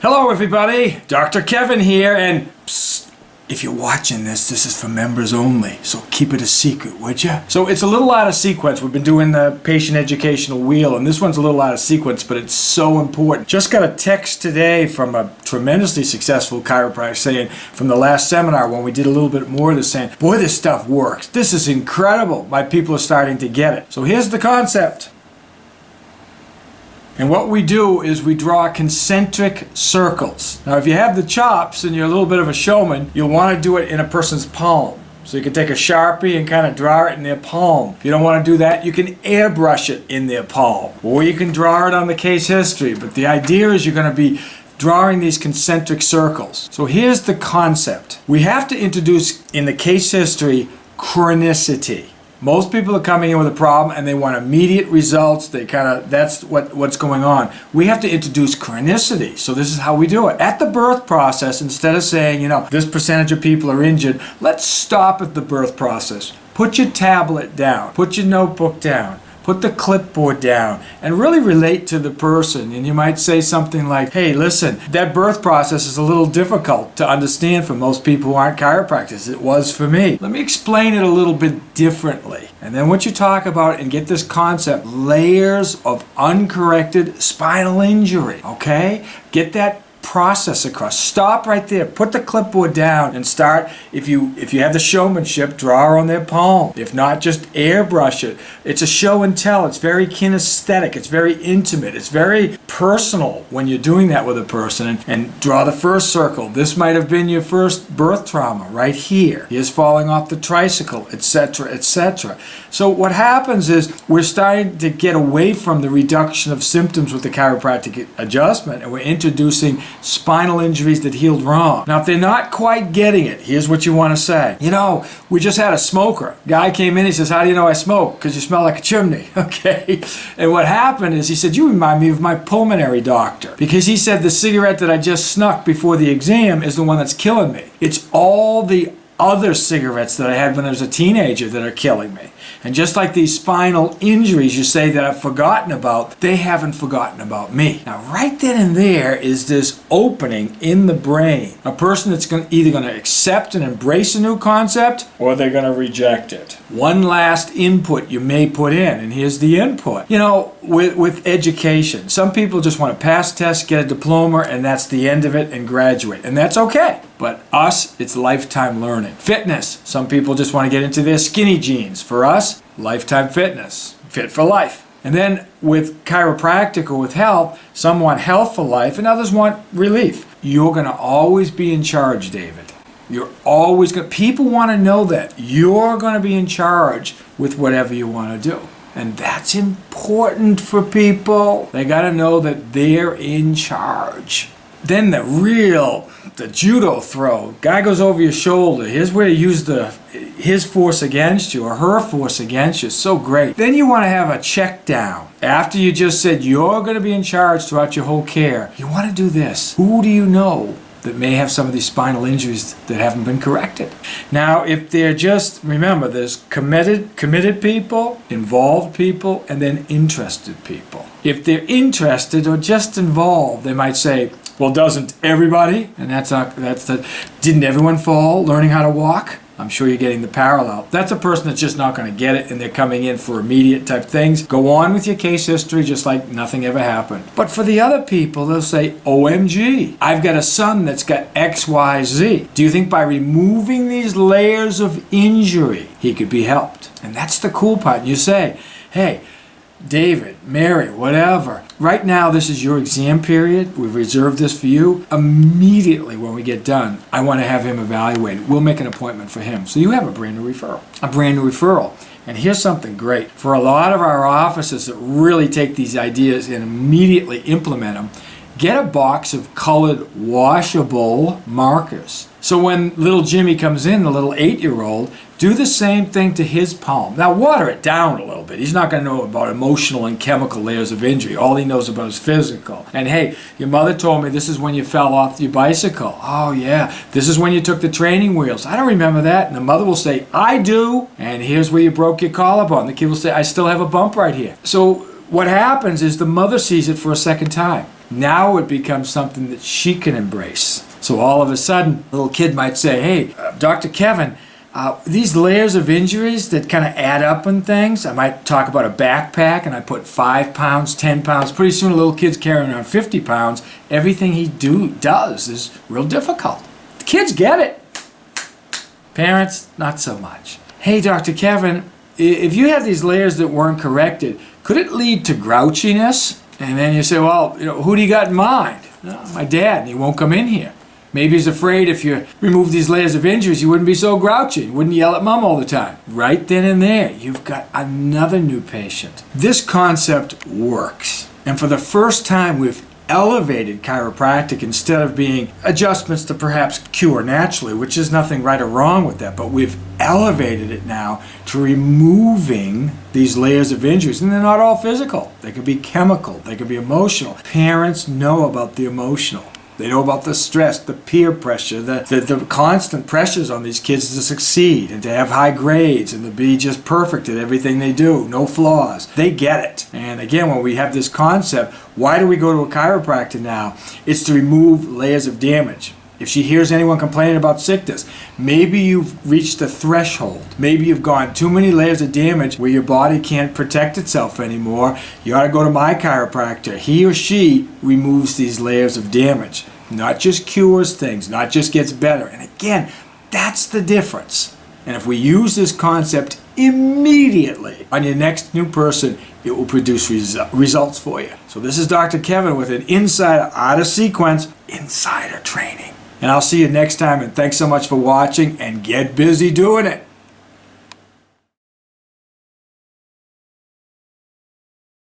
Hello everybody, Dr. Kevin here, and psst, if you're watching this is for members only, so keep it a secret, would you? So it's a little out of sequence. We've been doing the patient educational wheel, and this one's a little out of sequence, but it's so important. Just got a text today from a tremendously successful chiropractor saying, from the last seminar when we did a little bit more of this, saying, boy, this stuff works. This is incredible. My people are starting to get it. So here's the concept. And what we do is we draw concentric circles. Now, if you have the chops and you're a little bit of a showman, you'll want to do it in a person's palm. So you can take a Sharpie and kind of draw it in their palm. If you don't want to do that, you can airbrush it in their palm. Or you can draw it on the case history. But the idea is you're going to be drawing these concentric circles. So here's the concept. We have to introduce in the case history chronicity. Most people are coming in with a problem and they want immediate results. That's what's going on. We have to introduce chronicity. So this is how we do it. At the birth process, instead of saying, this percentage of people are injured, let's stop at the birth process. Put your tablet down. Put your notebook down. Put the clipboard down and really relate to the person. And you might say something like, hey, listen, that birth process is a little difficult to understand for most people who aren't chiropractors. It was for me. Let me explain it a little bit differently. And then what you talk about and get this concept, layers of uncorrected spinal injury, okay? Get that process across. Stop right there. Put the clipboard down and start. If you have the showmanship, draw on their palm. If not, just airbrush it. It's a show and tell. It's very kinesthetic. It's very intimate. It's very personal when you're doing that with a person. And draw the first circle. This might have been your first birth trauma right here. Here's falling off the tricycle, etc., etc. So what happens is we're starting to get away from the reduction of symptoms with the chiropractic adjustment, and we're introducing spinal injuries that healed wrong. Now, if they're not quite getting it, here's what you want to say. We just had a smoker. Guy came in, he says, how do you know I smoke? Because you smell like a chimney, okay? And what happened is he said, you remind me of my pulmonary doctor. Because he said the cigarette that I just snuck before the exam is the one that's killing me. It's all the other cigarettes that I had when I was a teenager that are killing me. And just like these spinal injuries you say that I've forgotten about, they haven't forgotten about me. Now, right then and there is this opening in the brain. A person that's either going to accept and embrace a new concept, or they're going to reject it. One last input you may put in, and here's the input. With education, some people just want to pass tests, get a diploma, and that's the end of it, and graduate. And that's okay. But us, it's lifetime learning. Fitness, some people just want to get into their skinny jeans. For us, lifetime fitness, fit for life. And then with chiropractic or with health, some want health for life and others want relief. You're going to always be in charge, David. You're always going to, people want to know that. You're going to be in charge with whatever you want to do. And that's important for people. They got to know that they're in charge. Then the judo throw. Guy goes over your shoulder. Here's where you use his force against you or her force against you. So great. Then you want to have a check down. After you just said you're going to be in charge throughout your whole care, you want to do this. Who do you know that may have some of these spinal injuries that haven't been corrected? Now, if they're remember, there's committed people, involved people, and then interested people. If they're interested or just involved, they might say, well, doesn't everybody? And didn't everyone fall learning how to walk? I'm sure you're getting the parallel. That's a person that's just not going to get it and they're coming in for immediate type things. Go on with your case history just like nothing ever happened. But for the other people, they'll say, OMG, I've got a son that's got XYZ. Do you think by removing these layers of injury, he could be helped? And that's the cool part. You say, hey, David, Mary, whatever. Right now, this is your exam period. We've reserved this for you. Immediately when we get done, I want to have him evaluated. We'll make an appointment for him. So you have a brand new referral. And here's something great. For a lot of our offices that really take these ideas and immediately implement them, get a box of colored washable markers. So when little Jimmy comes in, the little 8-year-old, do the same thing to his palm. Now water it down a little bit. He's not going to know about emotional and chemical layers of injury. All he knows about is physical. And hey, your mother told me this is when you fell off your bicycle. Oh yeah, this is when you took the training wheels. I don't remember that. And the mother will say, I do. And here's where you broke your collarbone. The kid will say, I still have a bump right here. So what happens is the mother sees it for a second time. Now it becomes something that she can embrace. So all of a sudden, a little kid might say, hey, Dr. Kevin, these layers of injuries that kind of add up on things, I might talk about a backpack and I put 5 pounds, 10 pounds. Pretty soon a little kid's carrying around 50 pounds. Everything he does is real difficult. The kids get it. Parents, not so much. Hey, Dr. Kevin, if you have these layers that weren't corrected, could it lead to grouchiness? And then you say, well, who do you got in mind? My dad, and he won't come in here. Maybe he's afraid if you remove these layers of injuries, you wouldn't be so grouchy. You wouldn't yell at mom all the time. Right then and there, you've got another new patient. This concept works. And for the first time, we've elevated chiropractic instead of being adjustments to perhaps cure naturally, which is nothing right or wrong with that, but we've elevated it now to removing these layers of injuries. And they're not all physical. They could be chemical. They could be emotional. Parents know about the emotional. They know about the stress, the peer pressure, the constant pressures on these kids to succeed and to have high grades and to be just perfect at everything they do, no flaws. They get it. And again, when we have this concept, why do we go to a chiropractor now? It's to remove layers of damage. If she hears anyone complaining about sickness, maybe you've reached a threshold. Maybe you've gone too many layers of damage where your body can't protect itself anymore. You ought to go to my chiropractor. He or she removes these layers of damage. Not just cures things, not just gets better. And again, that's the difference. And if we use this concept immediately on your next new person, it will produce results for you. So this is Dr. Kevin with an Insider Art of Sequence Insider Training. And I'll see you next time, and thanks so much for watching, and get busy doing it.